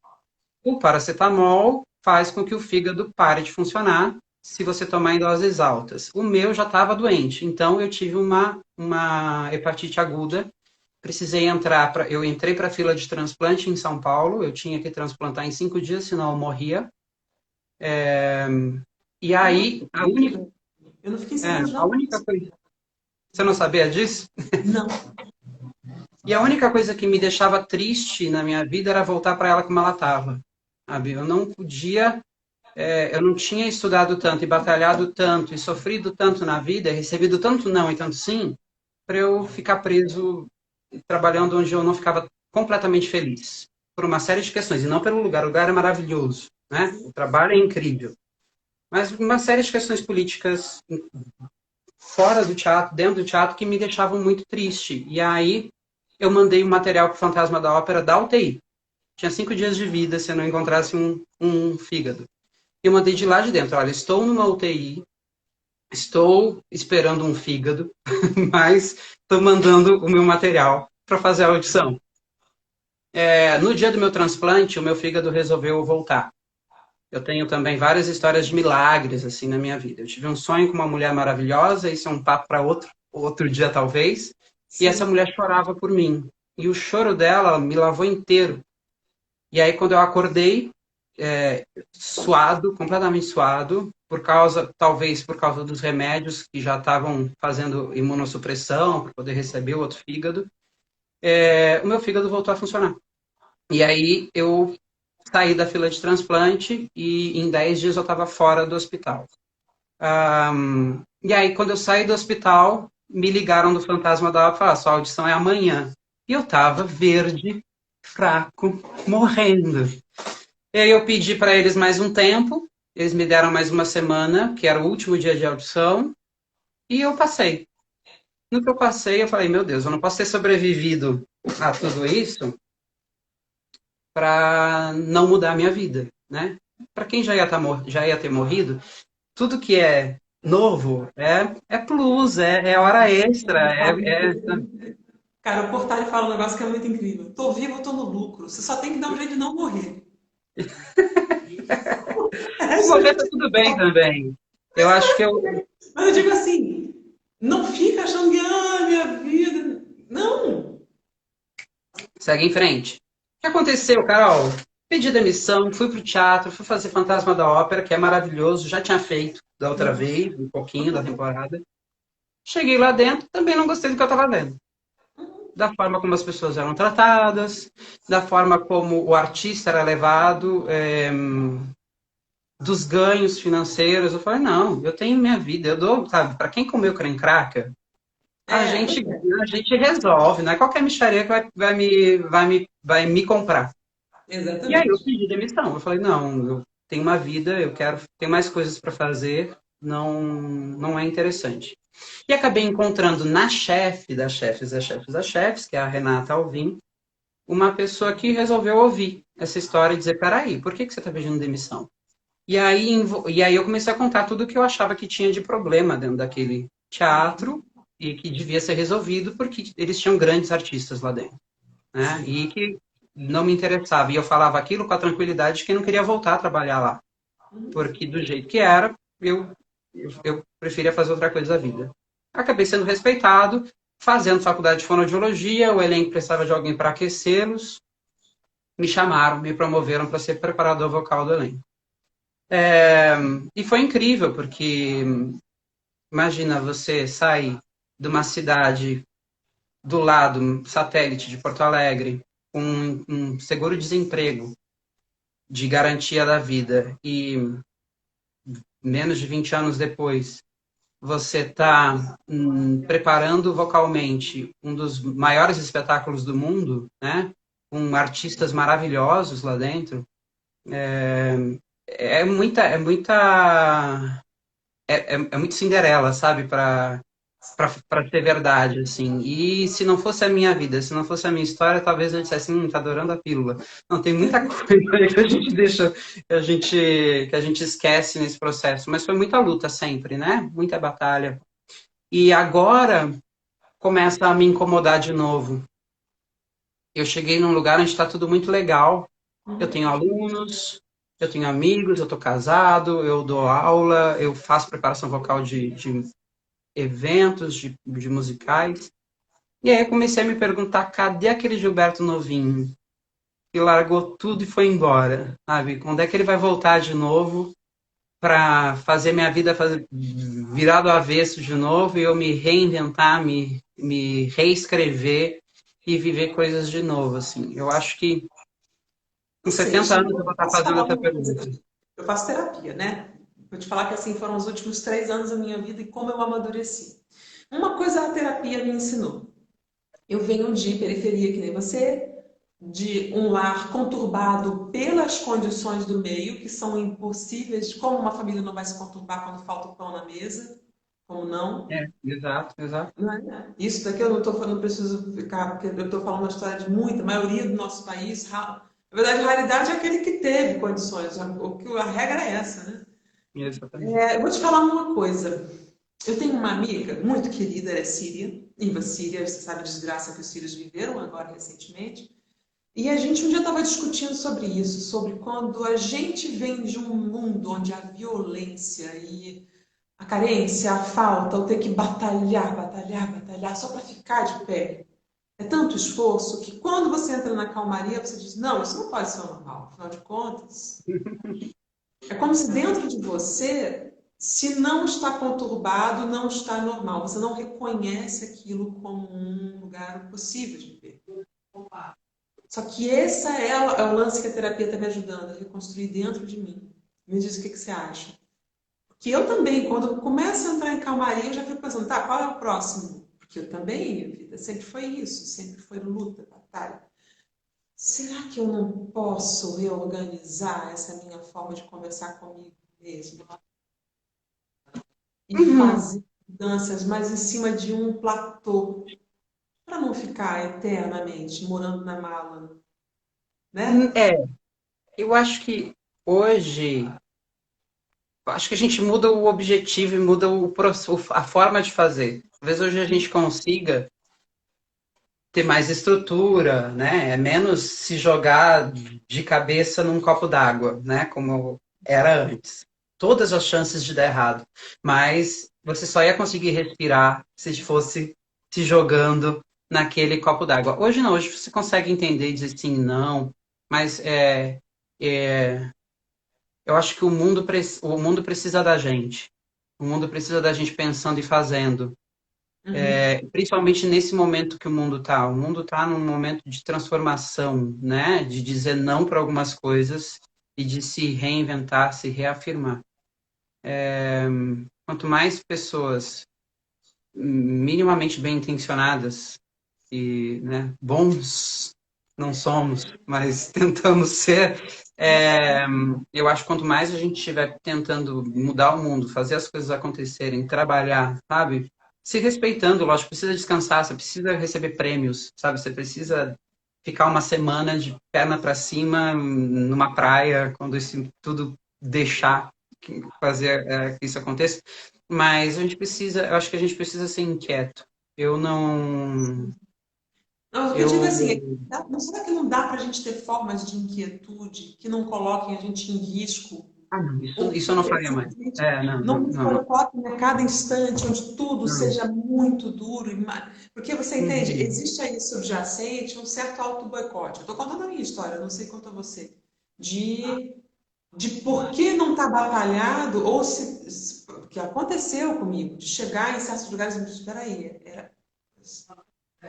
O paracetamol faz com que o fígado pare de funcionar se você tomar em doses altas. O meu já estava doente, então eu tive uma hepatite aguda. Precisei eu entrei para a fila de transplante em São Paulo, eu tinha que transplantar em 5 dias, senão eu morria. E aí, eu não fiquei sabendo, a única coisa... Você não sabia disso? Não. E a única coisa que me deixava triste na minha vida era voltar para ela como ela estava. Eu não podia, eu não tinha estudado tanto e batalhado tanto e sofrido tanto na vida, e recebido tanto não e tanto sim, para eu ficar preso trabalhando onde eu não ficava completamente feliz. Por uma série de questões, e não pelo lugar. O lugar é maravilhoso, né? O trabalho é incrível. Mas uma série de questões políticas fora do teatro, dentro do teatro, que me deixavam muito triste. E aí eu mandei o material para o Fantasma da Ópera da UTI. Tinha 5 dias de vida se eu não encontrasse um fígado. Eu mandei de lá de dentro. Olha, estou numa UTI, estou esperando um fígado, mas estou mandando o meu material para fazer a audição. No dia do meu transplante, o meu fígado resolveu voltar. Eu tenho também várias histórias de milagres, assim, na minha vida. Eu tive um sonho com uma mulher maravilhosa, isso é um papo para outro dia, talvez. E essa Sim. mulher chorava por mim. E o choro dela me lavou inteiro. E aí, quando eu acordei, suado, completamente suado, talvez por causa dos remédios que já estavam fazendo imunossupressão para poder receber o outro fígado, o meu fígado voltou a funcionar. E aí eu saí da fila de transplante e em 10 dias eu estava fora do hospital. E aí, quando eu saí do hospital, me ligaram do fantasma da ópera e falaram, sua audição é amanhã. E eu estava verde, fraco, morrendo. E aí eu pedi para eles mais um tempo, eles me deram mais uma semana, que era o último dia de audição, e eu passei. No que eu passei, eu falei, meu Deus, eu não posso ter sobrevivido a tudo isso para não mudar a minha vida, né? Para quem já ia ter morrido, tudo que é novo é plus, é hora extra, Cara, o Cortari fala um negócio que é muito incrível. Tô vivo, tô no lucro. Você só tem que dar um jeito de não morrer. e morrer tá tudo bem também. Eu acho que eu Mas eu digo assim, não fica achando que, minha vida. Não! segue em frente. O que aconteceu, Carol? Pedi demissão, fui pro teatro, fui fazer Fantasma da Ópera, que é maravilhoso, já tinha feito da outra vez, um pouquinho da temporada. Cheguei lá dentro, também não gostei do que eu estava vendo. Da forma como as pessoas eram tratadas, da forma como o artista era levado, dos ganhos financeiros. Eu falei, não, eu tenho minha vida, eu dou, sabe, para quem comeu creme cracker, a gente resolve, não é qualquer mixaria que vai me comprar. E aí eu Exatamente. pedi demissão. Eu falei, não, eu tenho uma vida, eu quero ter mais coisas para fazer, não é interessante. E acabei encontrando na chefe das chefes das chefes das chefes, que é a Renata Alvim, uma pessoa que resolveu ouvir essa história e dizer, peraí, por que você está pedindo demissão? E aí eu comecei a contar tudo que eu achava que tinha de problema dentro daquele teatro e que devia ser resolvido porque eles tinham grandes artistas lá dentro, né? E que não me interessava. E eu falava aquilo com a tranquilidade de que não queria voltar a trabalhar lá, porque do jeito que era, eu preferia fazer outra coisa da vida. Acabei sendo respeitado, fazendo faculdade de fonoaudiologia, o elenco precisava de alguém para aquecê-los, me chamaram, me promoveram para ser preparador vocal do elenco. E foi incrível, porque imagina você sair de uma cidade do lado, satélite de Porto Alegre, com um seguro-desemprego de garantia da vida e menos de 20 anos depois você está preparando vocalmente um dos maiores espetáculos do mundo, né? Com artistas maravilhosos lá dentro, é muita, é muita, é muito Cinderela, sabe? Para ser verdade, assim. E se não fosse a minha vida, se não fosse a minha história, talvez eu dissesse, tá adorando a pílula. Não, tem muita coisa aí que a gente deixa, que a gente esquece nesse processo. Mas foi muita luta sempre, né? Muita batalha. E agora começa a me incomodar de novo. Eu cheguei num lugar onde está tudo muito legal. Eu tenho alunos, eu tenho amigos, eu estou casado, eu dou aula, eu faço preparação vocal de eventos, de musicais. E aí eu comecei a me perguntar, cadê aquele Gilberto novinho que largou tudo e foi embora, sabe? Quando é que ele vai voltar de novo para fazer minha vida virar do avesso de novo e eu me reinventar, me reescrever e viver coisas de novo, assim. Eu acho que com Ou 70 seja, anos eu vou eu estar posso fazendo falar essa uma coisa pergunta. aqui. Eu faço terapia, né? Vou te falar que assim foram os últimos 3 anos da minha vida e como eu amadureci. Uma coisa a terapia me ensinou. Eu venho de periferia, que nem você, de um lar conturbado pelas condições do meio, que são impossíveis. Como uma família não vai se conturbar quando falta o pão na mesa? Como não? Exato, exato. Não é? Isso daqui eu não estou falando, não preciso ficar, porque eu estou falando uma história de muita, a maioria do nosso país. Na verdade, a realidade é aquele que teve condições. A regra é essa, né? Exatamente. Eu vou te falar uma coisa. Eu tenho uma amiga muito querida, ela é síria, Iva Síria, você sabe a desgraça que os sírios viveram agora recentemente. E a gente um dia estava discutindo sobre isso, sobre quando a gente vem de um mundo onde a violência e a carência, a falta, o ter que batalhar, batalhar, batalhar só para ficar de pé. É tanto esforço que quando você entra na calmaria, você diz, não, isso não pode ser normal. Afinal de contas, é como se dentro de você, se não está conturbado, não está normal. Você não reconhece aquilo como um lugar possível de ver. Só que esse é o lance que a terapia está me ajudando a reconstruir dentro de mim. Me diz o que você acha. Porque eu também, quando eu começo a entrar em calmaria, eu já fico pensando, tá, qual é o próximo? Porque eu também, minha vida sempre foi isso, sempre foi luta, batalha. Será que eu não posso reorganizar essa minha forma de conversar comigo mesmo e Uhum. fazer mudanças mais em cima de um platô para não ficar eternamente morando na mala, né? É, eu acho que hoje, acho que a gente muda o objetivo e muda a forma de fazer. Talvez hoje a gente consiga ter mais estrutura, né? É menos se jogar de cabeça num copo d'água, né? Como era antes. Todas as chances de dar errado. Mas você só ia conseguir respirar se fosse se jogando naquele copo d'água. Hoje não, hoje você consegue entender e dizer sim, não. Mas é, eu acho que o mundo precisa da gente. O mundo precisa da gente pensando e fazendo. Uhum. Principalmente nesse momento que o mundo está. O mundo está num momento de transformação, né? De dizer não para algumas coisas e de se reinventar, se reafirmar. Quanto mais pessoas minimamente bem intencionadas e, né, bons não somos, mas tentamos ser, eu acho que quanto mais a gente estiver tentando mudar o mundo, fazer as coisas acontecerem, trabalhar, sabe? Se respeitando, lógico, precisa descansar, você precisa receber prêmios, sabe? Você precisa ficar uma semana de perna para cima numa praia, quando isso tudo deixar fazer que isso aconteça. Mas a gente precisa, eu acho que a gente precisa ser inquieto. Eu não, Não, o que eu digo é assim, eu será que não dá para a gente ter formas de inquietude que não coloquem a gente em risco? não, Ou isso eu não que faria mais. simplesmente Não, não não, nos não, não. coloquem a cada instante onde tudo Não. seja muito duro? Porque você entende, Uhum. existe aí subjacente um certo auto-boicote. Eu estou contando a minha história, eu não sei quanto a você. De, de por que não estar batalhado, ou o que aconteceu comigo, de chegar em certos lugares e me dizer, espera aí,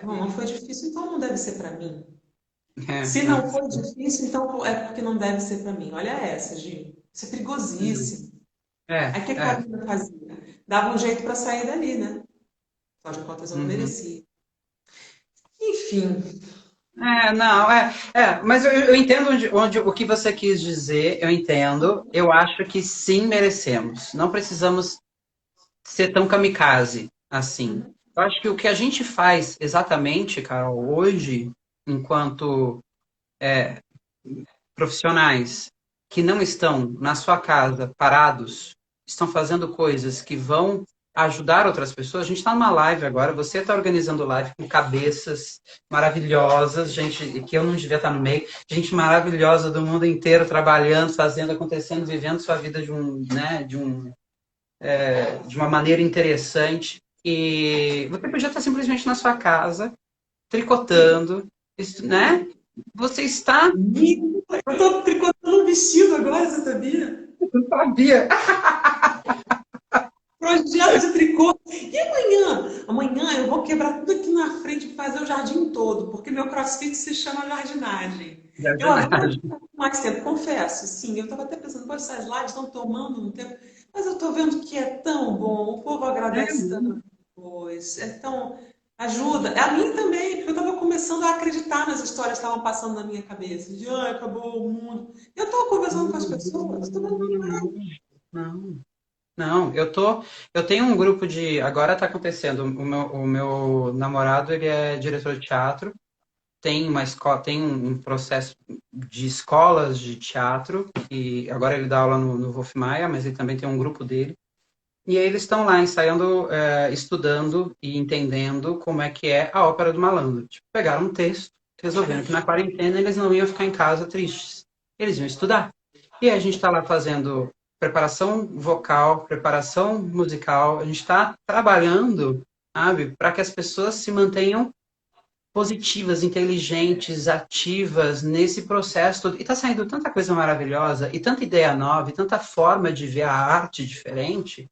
não foi difícil, então não deve ser para mim. Se não foi difícil, então é porque não deve ser para mim. Olha essa, Gi. Isso é perigosíssimo. É, Aí o que a é. Karina fazia? Dava um jeito para sair dali, né? Afinal de contas, eu não Uhum. merecia. Enfim. Não, mas eu entendo o que você quis dizer, eu entendo. Eu acho que sim, merecemos. Não precisamos ser tão kamikaze assim. Uhum. Eu acho que o que a gente faz exatamente, Carol, hoje, enquanto profissionais que não estão na sua casa parados, estão fazendo coisas que vão ajudar outras pessoas. A gente está numa live agora, você está organizando live com cabeças maravilhosas, gente que eu não devia estar no meio, gente maravilhosa do mundo inteiro trabalhando, fazendo, acontecendo, vivendo sua vida de uma maneira interessante. E você podia estar simplesmente na sua casa, tricotando, né? Você está. Menina, eu tô tricotando um vestido agora, você sabia? Não sabia. Projeto de tricô. E amanhã? Amanhã eu vou quebrar tudo aqui na frente e fazer o jardim todo, porque meu crossfit se chama jardinagem. Eu agora Jardinagem. estou com mais tempo, confesso. Sim, eu estava até pensando, poxa, essas lives estão tomando um tempo, mas eu estou vendo que é tão bom, o povo agradece tanto, pois, é tão. Ajuda. A mim também, porque eu estava começando a acreditar nas histórias que estavam passando na minha cabeça, de ai, acabou o mundo. Eu estou conversando com as pessoas, estou vendo que Não, não, não. Eu tenho um grupo de. Agora está acontecendo. O meu namorado, ele é diretor de teatro. Tem uma escola, tem um processo de escolas de teatro e agora ele dá aula no Wolf Maia, mas ele também tem um grupo dele. E aí eles estão lá ensaiando, estudando e entendendo como é que é a ópera do malandro. Tipo, pegaram um texto, resolvendo que na quarentena eles não iam ficar em casa tristes. Eles iam estudar. E a gente está lá fazendo preparação vocal, preparação musical, a gente está trabalhando, sabe, para que as pessoas se mantenham positivas, inteligentes, ativas nesse processo todo. E está saindo tanta coisa maravilhosa, e tanta ideia nova, e tanta forma de ver a arte diferente,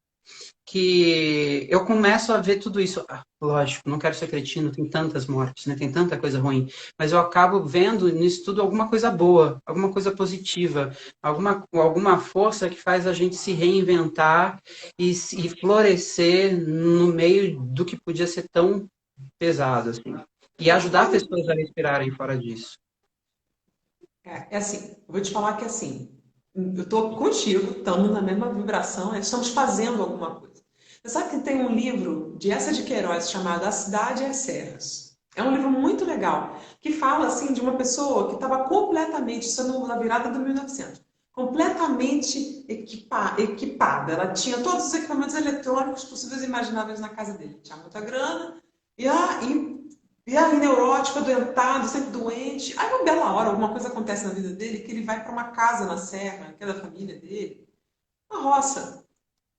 que eu começo a ver tudo isso. Ah, lógico, não quero ser cretino, tem tantas mortes, né? Tem tanta coisa ruim, mas eu acabo vendo nisso tudo alguma coisa boa, alguma coisa positiva, alguma força que faz a gente se reinventar e florescer no meio do que podia ser tão pesado, assim. E ajudar pessoas a respirarem fora disso. É assim, eu vou te falar que assim, eu estou contigo, estamos na mesma vibração, estamos fazendo alguma coisa. Você sabe que tem um livro de Eça de Queiroz chamado A Cidade e as Serras. É um livro muito legal, que fala assim de uma pessoa que estava completamente, isso é na virada do 1900, completamente equipada. Ela tinha todos os equipamentos eletrônicos possíveis e imagináveis na casa dele. Tinha muita grana, e aí, neurótico, adoentado, sempre doente. Aí, uma bela hora, alguma coisa acontece na vida dele que ele vai para uma casa na serra, que é da família dele, uma roça.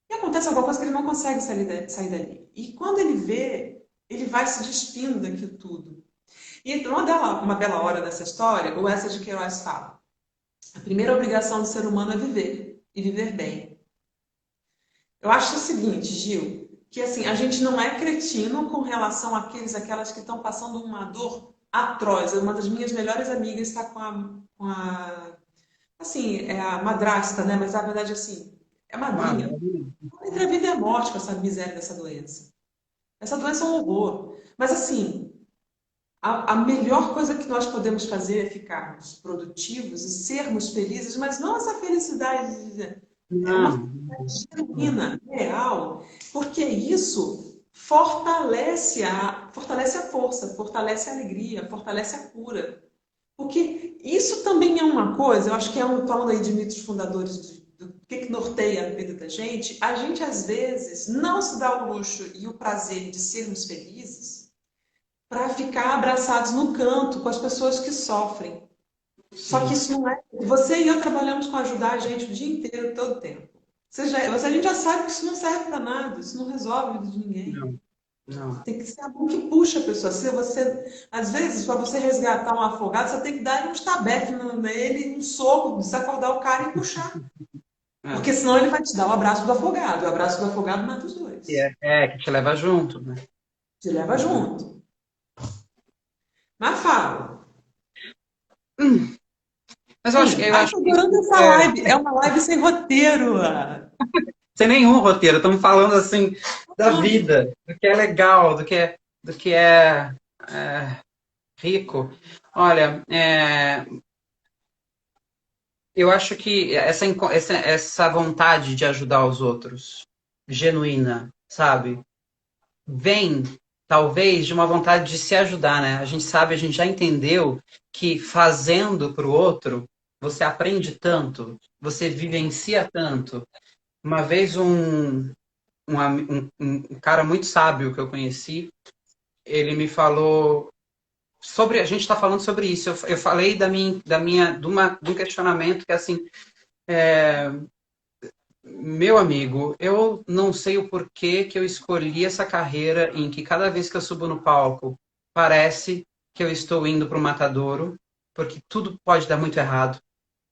E acontece alguma coisa que ele não consegue sair dali. E quando ele vê, ele vai se despindo daquilo tudo. E uma bela hora dessa história, o Eça de Queiroz fala: a primeira obrigação do ser humano é viver, e viver bem. Eu acho o seguinte, Gil, que assim, a gente não é cretino com relação àquelas que estão passando uma dor atroz. Uma das minhas melhores amigas está assim, é a madrasta, né? Mas na verdade, assim, é madrinha. Entre a vida e a morte com essa miséria dessa doença. Essa doença é um horror. Mas assim, a melhor coisa que nós podemos fazer é ficarmos produtivos e sermos felizes, mas não essa felicidade é uma felicidade genuína, real, porque isso fortalece a força, fortalece a alegria, fortalece a cura. Porque isso também é uma coisa, eu acho que falando aí de mitos fundadores do que norteia a vida da gente, a gente às vezes não se dá o luxo e o prazer de sermos felizes para ficar abraçados no canto com as pessoas que sofrem. Só que isso não é. Você e eu trabalhamos com ajudar a gente o dia inteiro, todo o tempo. A gente já sabe que isso não serve para nada, isso não resolve a vida de ninguém. Não. Tem que ser algo que puxa a pessoa. Às vezes, para você resgatar um afogado, você tem que dar um estabeque nele, um soco, desacordar o cara e puxar. Porque senão ele vai te dar o abraço do afogado. O abraço do afogado mata os dois. Que te leva junto, né? Te leva junto. Mas fala. Mas eu acho que. Essa live é uma live sem roteiro. Sem nenhum roteiro. Estamos falando assim da vida, do que é legal, do que é rico. Olha, eu acho que essa vontade de ajudar os outros, genuína, sabe? Vem, talvez, de uma vontade de se ajudar, né? A gente sabe, a gente já entendeu que fazendo para o outro, você aprende tanto, você vivencia tanto. Uma vez um cara muito sábio que eu conheci, ele me falou sobre, a gente está falando sobre isso, eu falei de um questionamento que é assim, meu amigo, eu não sei o porquê que eu escolhi essa carreira em que cada vez que eu subo no palco, parece que eu estou indo para o matadouro, porque tudo pode dar muito errado,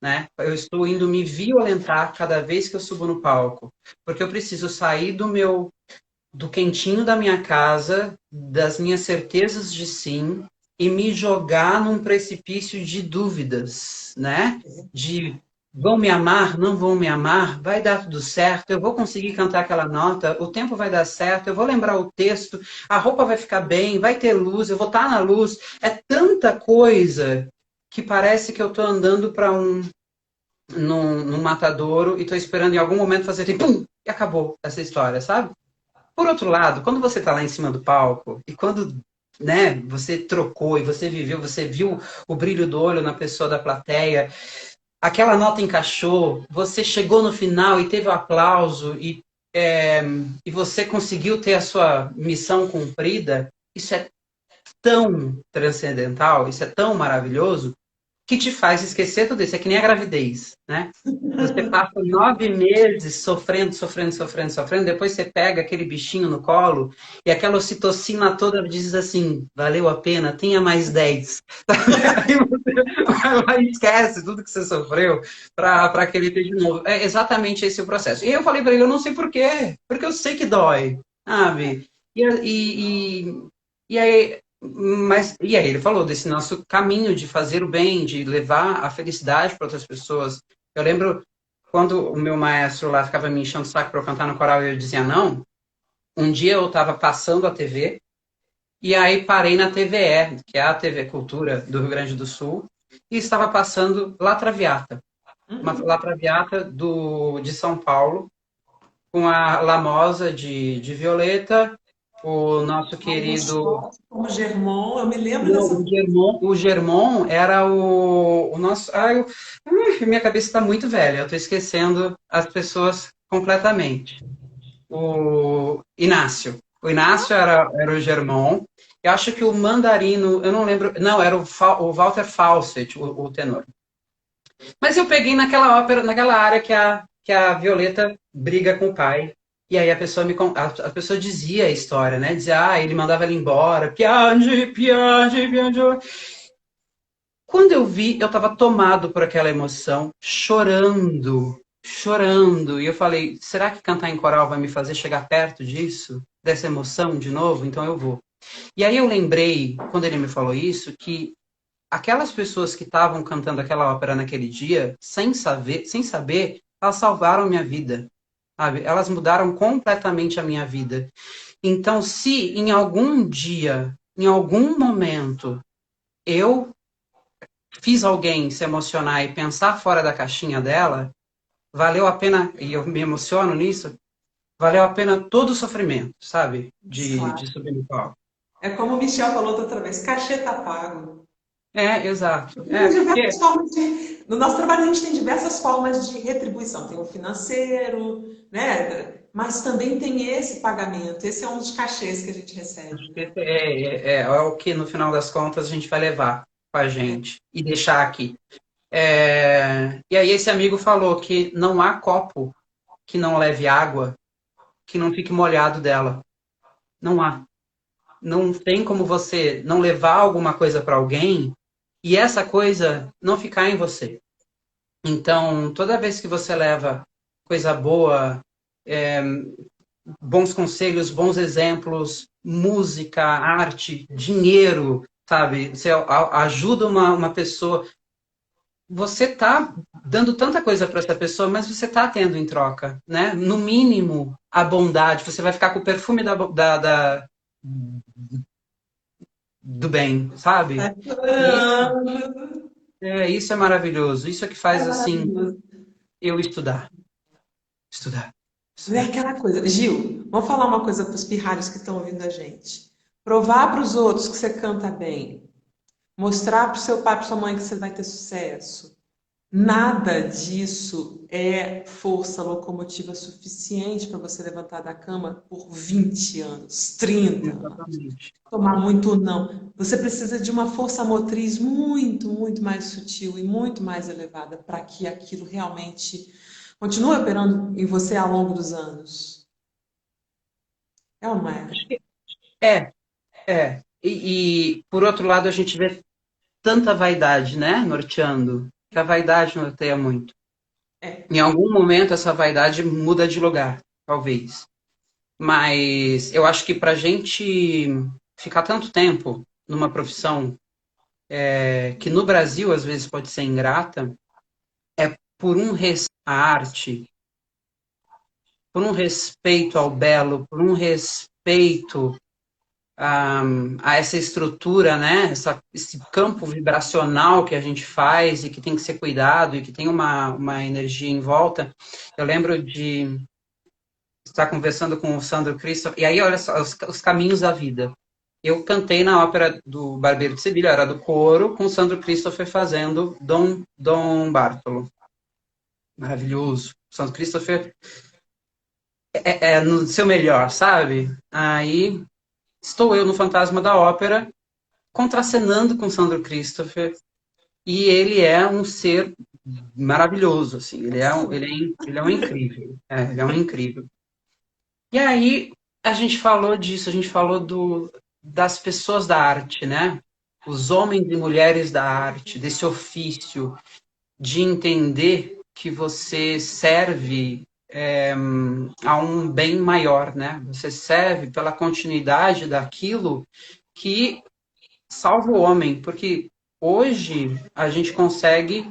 né? Eu estou indo me violentar cada vez que eu subo no palco, porque eu preciso sair do quentinho da minha casa, das minhas certezas de sim, e me jogar num precipício de dúvidas, né? De vão me amar, não vão me amar, vai dar tudo certo, eu vou conseguir cantar aquela nota, o tempo vai dar certo, eu vou lembrar o texto, a roupa vai ficar bem, vai ter luz, eu vou estar na luz. É tanta coisa que parece que eu estou andando para num matadouro e estou esperando em algum momento fazer assim, pum, e acabou essa história, sabe? Por outro lado, quando você está lá em cima do palco e quando, né, você trocou e você viveu, você viu o brilho do olho na pessoa da plateia, aquela nota encaixou, você chegou no final e teve o aplauso e você conseguiu ter a sua missão cumprida, isso é tão transcendental, isso é tão maravilhoso, que te faz esquecer tudo isso. É que nem a gravidez, né? Você passa 9 meses sofrendo, sofrendo, sofrendo, sofrendo, depois você pega aquele bichinho no colo e aquela ocitocina toda diz assim, valeu a pena, tenha mais 10. Aí você vai lá e esquece tudo que você sofreu para aquele ter de novo. É exatamente esse o processo. E eu falei para ele, eu não sei por quê, porque eu sei que dói, sabe? E aí, e aí ele falou desse nosso caminho de fazer o bem, de levar a felicidade para outras pessoas. Eu lembro quando o meu maestro lá ficava me enchendo o saco para eu cantar no coral e eu dizia não. Um dia eu estava passando a TV e aí parei na TVE, que é a TV Cultura do Rio Grande do Sul, e estava passando La Traviata, uma La Traviata de São Paulo, com a Lamosa de Violeta, o nosso querido. Como Germon, eu me lembro Não, dessa. o Germon era o nosso. Minha cabeça está muito velha, eu estou esquecendo as pessoas completamente. O Inácio. O Inácio era o Germon. Eu acho que o Mandarino, eu não lembro. Não, era o Walter Fawcett, o tenor. Mas eu peguei naquela ópera, naquela área que a Violeta briga com o pai. E aí a pessoa dizia a história, né? Dizia, ele mandava ela embora. Piange, piange, piange. Quando eu vi, eu estava tomado por aquela emoção, chorando, chorando. E eu falei, será que cantar em coral vai me fazer chegar perto disso? Dessa emoção de novo? Então eu vou. E aí eu lembrei, quando ele me falou isso, que aquelas pessoas que estavam cantando aquela ópera naquele dia, sem saber, elas salvaram minha vida, sabe? Elas mudaram completamente a minha vida. Então, se em algum dia, em algum momento, eu fiz alguém se emocionar e pensar fora da caixinha dela, valeu a pena, e eu me emociono nisso, valeu a pena todo o sofrimento, sabe? De subir no palco. É como o Michel falou da outra vez, cachê tá pago. Exato. Tem Porque diversas formas no nosso trabalho a gente tem diversas formas de retribuição. Tem o financeiro, né? Mas também tem esse pagamento. Esse é um dos cachês que a gente recebe, né? é o que, no final das contas, a gente vai levar com a gente e deixar aqui. E aí esse amigo falou que não há copo que não leve água, que não fique molhado dela. Não há. Não tem como você não levar alguma coisa para alguém e essa coisa não ficar em você. Então, toda vez que você leva coisa boa, é, bons conselhos, bons exemplos, música, arte, dinheiro, sabe? Você ajuda uma pessoa. Você está dando tanta coisa para essa pessoa, mas você está tendo em troca, né? No mínimo, a bondade. Você vai ficar com o perfume do bem, sabe? Isso é maravilhoso. Isso é que faz, assim, Maravilhoso. eu estudar. Estudar. É aquela coisa. Gil, vamos falar uma coisa para os pirralhos que estão ouvindo a gente. Provar para os outros que você canta bem. Mostrar para o seu pai e para sua mãe que você vai ter sucesso. Nada disso é força locomotiva suficiente para você levantar da cama por 20 anos, 30 anos. Exatamente. Tomar muito não. Você precisa de uma força motriz muito, muito mais sutil e muito mais elevada para que aquilo realmente continue operando em você ao longo dos anos. É ou não é? É, por outro lado, a gente vê tanta vaidade, né? Norteando. Que a vaidade norteia muito. Em algum momento, essa vaidade muda de lugar, talvez. Mas eu acho que para a gente ficar tanto tempo numa profissão que no Brasil às vezes pode ser ingrata, é por um respeito à arte, por um respeito ao belo, por um respeito a essa estrutura, né? Esse campo vibracional que a gente faz e que tem que ser cuidado e que tem uma energia em volta. Eu lembro de estar conversando com o Sandro Christopher, e aí olha só, os caminhos da vida. Eu cantei na ópera do Barbeiro de Sevilha, era do coro, com o Sandro Christopher fazendo Dom Bartolo. Maravilhoso. O Sandro Christopher no seu melhor, sabe? Aí estou eu no Fantasma da Ópera contracenando com Sandro Christopher. E ele é um ser maravilhoso, assim. Ele é um incrível. Ele é um incrível. E aí, a gente falou disso, a gente falou das pessoas da arte, né? Os homens e mulheres da arte, desse ofício de entender que você serve a um bem maior, né? Você serve pela continuidade daquilo que salva o homem, porque hoje a gente consegue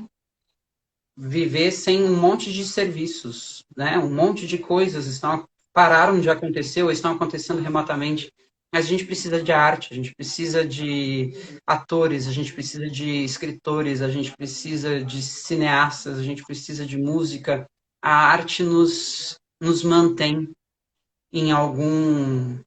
viver sem um monte de serviços, né? Um monte de coisas pararam de acontecer ou estão acontecendo remotamente. Mas a gente precisa de arte, a gente precisa de atores, a gente precisa de escritores, a gente precisa de cineastas, a gente precisa de música. A arte nos mantém em algum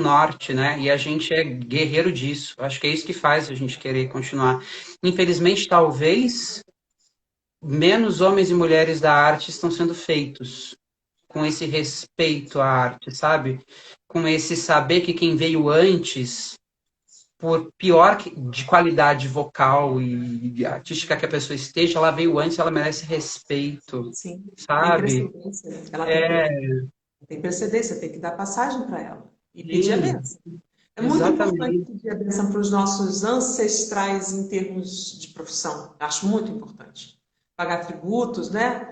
norte, né? E a gente é guerreiro disso. Acho que é isso que faz a gente querer continuar. Infelizmente, talvez menos homens e mulheres da arte estão sendo feitos com esse respeito à arte, sabe? Com esse saber que quem veio antes, por pior de qualidade vocal e artística que a pessoa esteja, ela veio antes, ela merece respeito, Sim, tem sabe? precedência. Ela É, tem precedência, tem que dar passagem para ela e pedir a sim, benção. É muito importante exatamente. pedir a benção para os nossos ancestrais em termos de profissão. Acho muito importante. Pagar tributos, né?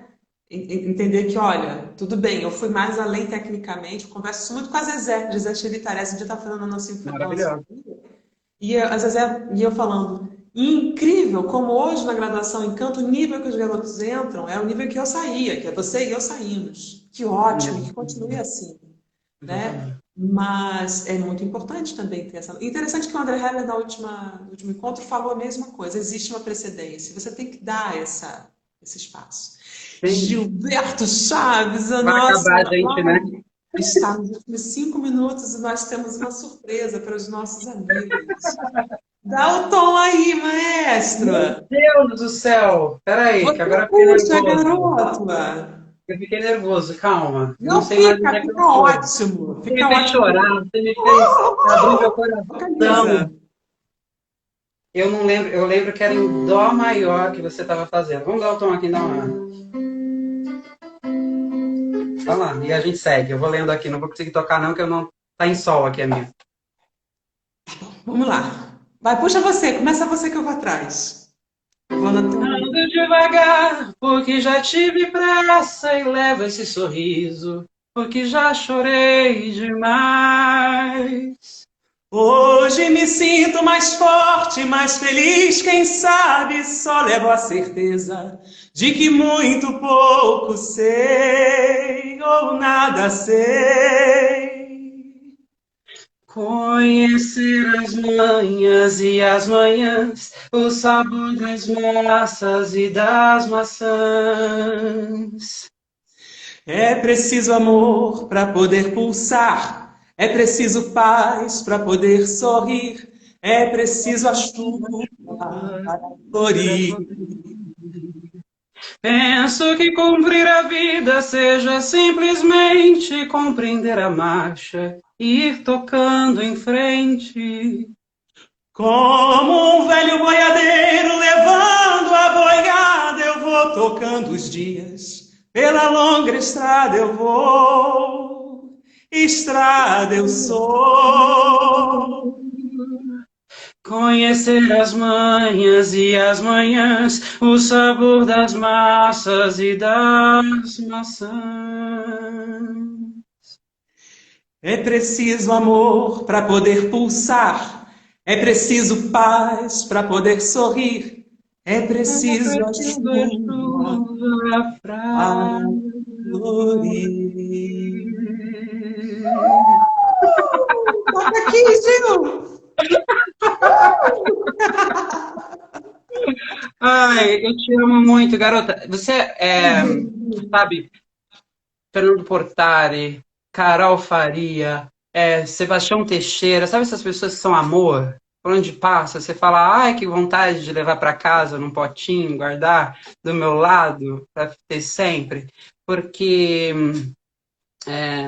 Entender que, olha, tudo bem, eu fui mais além tecnicamente, eu converso isso muito com a Zezé Cheritarese, um dia estava falando na nossa Maravilhoso. e a Zezé e eu falando, incrível como hoje na graduação em canto, o nível que os garotos entram é o nível que eu saía, que é você e eu saímos. Que ótimo, que continue assim, né? Exatamente. Mas é muito importante também ter essa. Interessante que o André Heller, no último encontro, falou a mesma coisa. Existe uma precedência, você tem que dar esse espaço. Sim. Gilberto Chaves, a Vai nossa acabar, gente, né? live está nos últimos 5 minutos e nós temos uma surpresa para os nossos amigos. Dá o tom aí, maestro! Meu Deus do céu! Peraí, que Você agora eu fiquei puxa, nervoso. garoto! Eu fiquei nervoso, calma. Eu não Não sei mais onde fica, é que eu fica tô. ótimo! Você me Fica fez ótimo! chorar, você me fez abrir meu Localiza! coração. Eu não lembro, eu lembro que era em Dó maior que você estava fazendo. Vamos dar o tom aqui, dá uma. Tá lá, e a gente segue. Eu vou lendo aqui, não vou conseguir tocar, não, que eu não. Tá em sol aqui, amigo. Vamos lá. Vai, puxa você, começa você que eu vou atrás. Vou na tua... Ando devagar, porque já tive pressa e levo esse sorriso, porque já chorei demais. Hoje me sinto mais forte, mais feliz, quem sabe só levo a certeza de que muito pouco sei ou nada sei. Conhecer as manhas e as manhãs, o sabor das massas e das maçãs. É preciso amor para poder pulsar, é preciso paz para poder sorrir, é preciso a chuva para florir. Penso que cumprir a vida seja simplesmente compreender a marcha e ir tocando em frente. Como um velho boiadeiro levando a boiada, eu vou tocando os dias. Pela longa estrada eu vou, estrada eu sou. Conhecer as manhas e as manhãs, o sabor das massas e das maçãs. É preciso amor para poder pulsar, é preciso paz para poder sorrir, é É preciso a preciso a chuva chuva para pra florir. florir. Toca aqui, Gil! Ai, eu te amo muito, garota. Você sabe, Fernando Portari, Carol Faria, Sebastião Teixeira, sabe essas pessoas que são amor? Por onde passa, você fala, ai, que vontade de levar para casa num potinho, guardar do meu lado, para ter sempre. Porque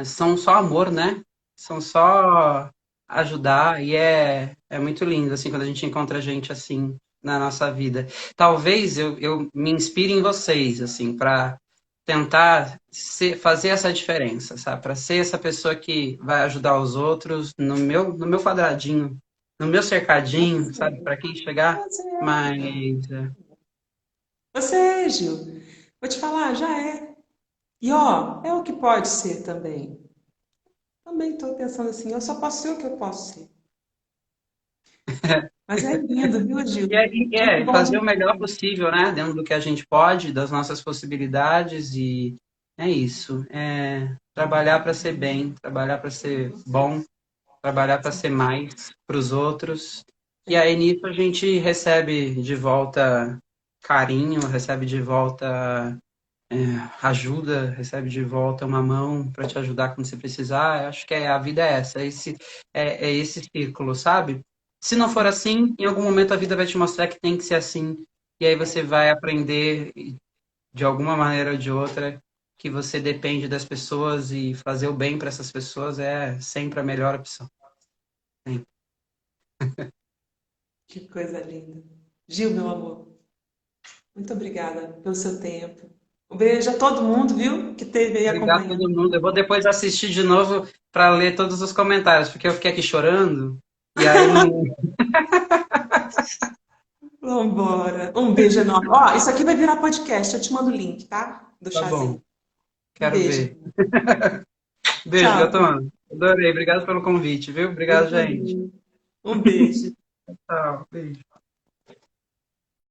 são só amor, né? São só ajudar e é muito lindo, assim, quando a gente encontra gente assim na nossa vida. Talvez eu me inspire em vocês, assim, para tentar fazer essa diferença, sabe? Para ser essa pessoa que vai ajudar os outros no meu quadradinho, no meu cercadinho, sabe? Para quem chegar, Você mas Você é, Gil. Vou te falar, já é. E ó, é o que pode ser também. Também estou pensando assim, eu só posso ser o que eu posso ser. Mas é lindo, viu, Gil? Muito bom fazer o melhor demais. possível, né? Dentro do que a gente pode, das nossas possibilidades, e é isso. É trabalhar para ser bem, trabalhar para ser bom, trabalhar para ser mais para os outros. E aí nisso a gente recebe de volta carinho, recebe de volta ajuda, recebe de volta uma mão para te ajudar quando você precisar. Eu acho que a vida é essa, é esse círculo, sabe? Se não for assim, em algum momento a vida vai te mostrar que tem que ser assim, e aí você vai aprender de alguma maneira ou de outra que você depende das pessoas e fazer o bem para essas pessoas é sempre a melhor opção. Sim. Que coisa linda. Gil, meu amor, muito obrigada pelo seu tempo. Um beijo a todo mundo, viu? Que esteve aí Obrigado a acompanhando. todo mundo. Eu vou depois assistir de novo para ler todos os comentários, porque eu fiquei aqui chorando e aí não. Vambora. Um beijo enorme. Ó, isso aqui vai virar podcast. Eu te mando o link, tá? Do Tá bom, chazinho. Um quero beijo. ver. Beijo, Tchau, querido. Gatona. Adorei. Obrigado pelo convite, viu? Eu Obrigado, gente. também. Um beijo. Tchau. Beijo.